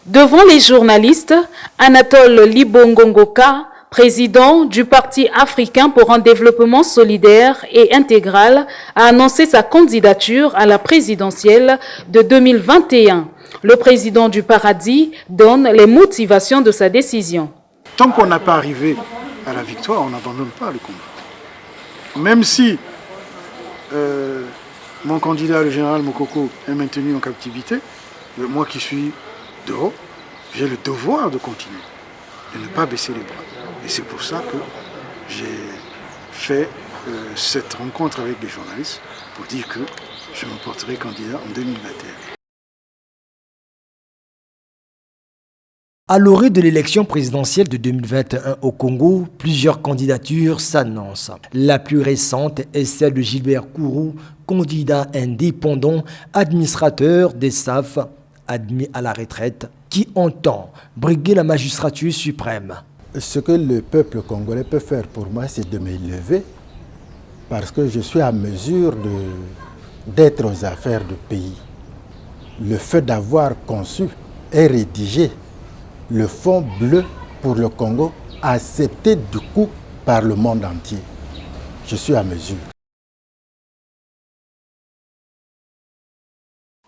Devant les journalistes, Anatole Libongongoka, président du Parti africain pour un développement solidaire et intégral, a annoncé sa candidature à la présidentielle de 2021. Le président du Paradis donne les motivations de sa décision. Tant qu'on n'a pas arrivé à la victoire, on n'abandonne pas le combat. Même si mon candidat, le général Mokoko, est maintenu en captivité, moi qui suis dehors, j'ai le devoir de continuer, de ne pas baisser les bras. Et c'est pour ça que j'ai fait cette rencontre avec les journalistes pour dire que je me porterai candidat en 2021. À l'orée de l'élection présidentielle de 2021 au Congo, plusieurs candidatures s'annoncent. La plus récente est celle de Gilbert Kourou, candidat indépendant, administrateur des SAF, admis à la retraite, qui entend briguer la magistrature suprême. Ce que le peuple congolais peut faire pour moi, c'est de me lever parce que je suis à mesure d'être aux affaires du pays. Le fait d'avoir conçu et rédigé le fonds bleu pour le Congo, accepté du coup par le monde entier. Je suis à mesure.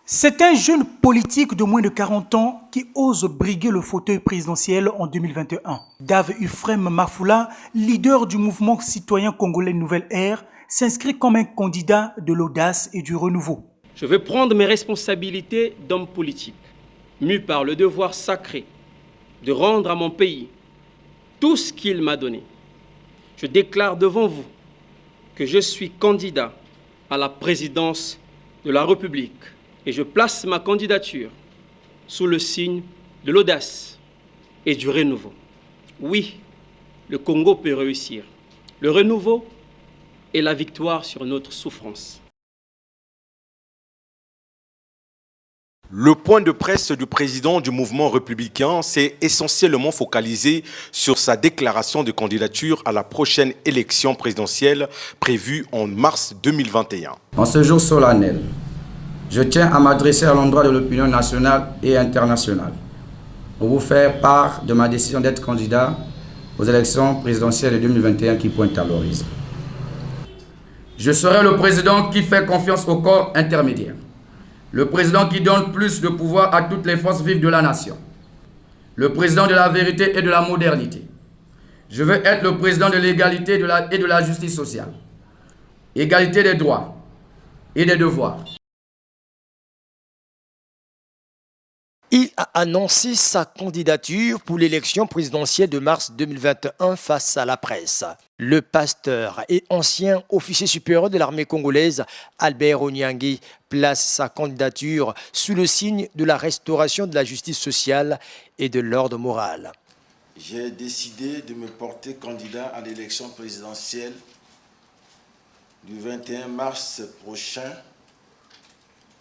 C'est un jeune politique de moins de 40 ans qui ose briguer le fauteuil présidentiel en 2021. Dave Ufrem Mafoula, leader du mouvement citoyen congolais Nouvelle Ère, s'inscrit comme un candidat de l'audace et du renouveau. Je veux prendre mes responsabilités d'homme politique, mu par le devoir sacré de rendre à mon pays tout ce qu'il m'a donné. Je déclare devant vous que je suis candidat à la présidence de la République et je place ma candidature sous le signe de l'audace et du renouveau. Oui, le Congo peut réussir. Le renouveau est la victoire sur notre souffrance. Le point de presse du président du mouvement républicain s'est essentiellement focalisé sur sa déclaration de candidature à la prochaine élection présidentielle prévue en mars 2021. En ce jour solennel, je tiens à m'adresser à l'endroit de l'opinion nationale et internationale pour vous faire part de ma décision d'être candidat aux élections présidentielles de 2021 qui pointent à l'horizon. Je serai le président qui fait confiance au corps intermédiaire. Le président qui donne plus de pouvoir à toutes les forces vives de la nation. Le président de la vérité et de la modernité. Je veux être le président de l'égalité et de la justice sociale. Égalité des droits et des devoirs. Il a annoncé sa candidature pour l'élection présidentielle de mars 2021 face à la presse. Le pasteur et ancien officier supérieur de l'armée congolaise, Albert Onyangi, place sa candidature sous le signe de la restauration de la justice sociale et de l'ordre moral. J'ai décidé de me porter candidat à l'élection présidentielle du 21 mars prochain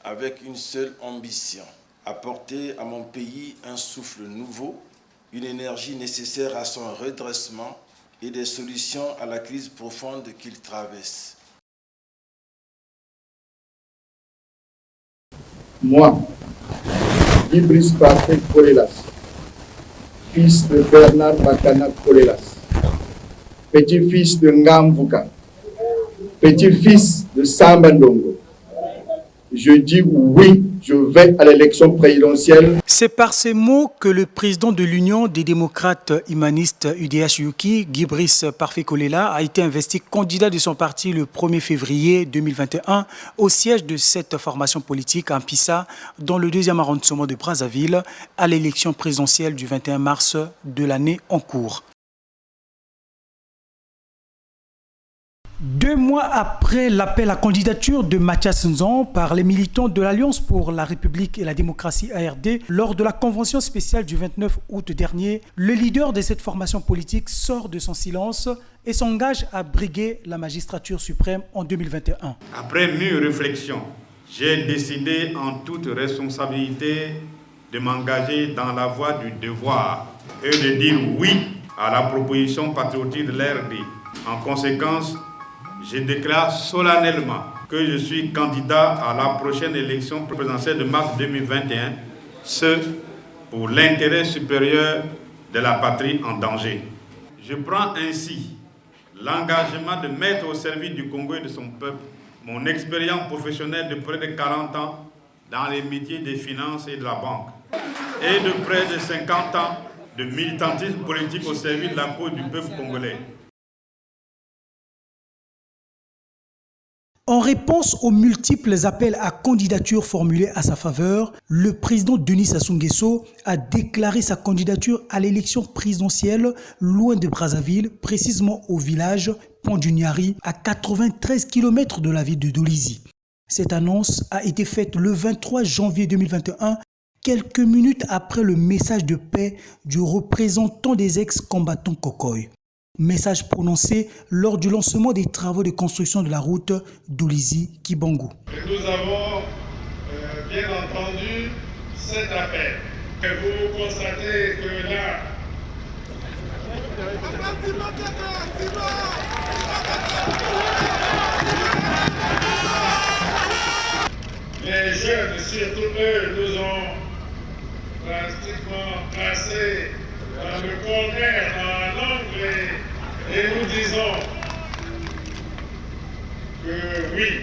avec une seule ambition: apporter à mon pays un souffle nouveau, une énergie nécessaire à son redressement et des solutions à la crise profonde qu'il traverse. Moi, Ibris Parfait Kolelas, fils de Bernard Bakana Kolelas, petit-fils de Ngamvuka, petit-fils de Sambandongo, je dis oui, je vais à l'élection présidentielle. C'est par ces mots que le président de l'Union des démocrates humanistes UDH-UKI, Guibris Parfait-Kolela, a été investi candidat de son parti le 1er février 2021 au siège de cette formation politique à Mpissa, dans le 2e arrondissement de Brazzaville, à l'élection présidentielle du 21 mars de l'année en cours. 2 mois après l'appel à candidature de Mathias Nzan par les militants de l'Alliance pour la République et la démocratie ARD, lors de la convention spéciale du 29 août dernier, le leader de cette formation politique sort de son silence et s'engage à briguer la magistrature suprême en 2021. Après mûre réflexion, j'ai décidé en toute responsabilité de m'engager dans la voie du devoir et de dire oui à la proposition patriotique de l'ARD. En conséquence, je déclare solennellement que je suis candidat à la prochaine élection présidentielle de mars 2021, ce pour l'intérêt supérieur de la patrie en danger. Je prends ainsi l'engagement de mettre au service du Congo et de son peuple mon expérience professionnelle de près de 40 ans dans les métiers des finances et de la banque et de près de 50 ans de militantisme politique au service de la cause du peuple congolais. En réponse aux multiples appels à candidature formulés à sa faveur, le président Denis Sassou Nguesso a déclaré sa candidature à l'élection présidentielle loin de Brazzaville, précisément au village Pont-du-Niari, à 93 km de la ville de Dolisie. Cette annonce a été faite le 23 janvier 2021, quelques minutes après le message de paix du représentant des ex-combattants Kokoy. Message prononcé lors du lancement des travaux de construction de la route Dolisie-Kibangu. Nous avons bien entendu cet appel. Et vous constatez que là, les jeunes, surtout eux, nous ont pratiquement placés dans le corner, dans l'angle, et nous disons que oui,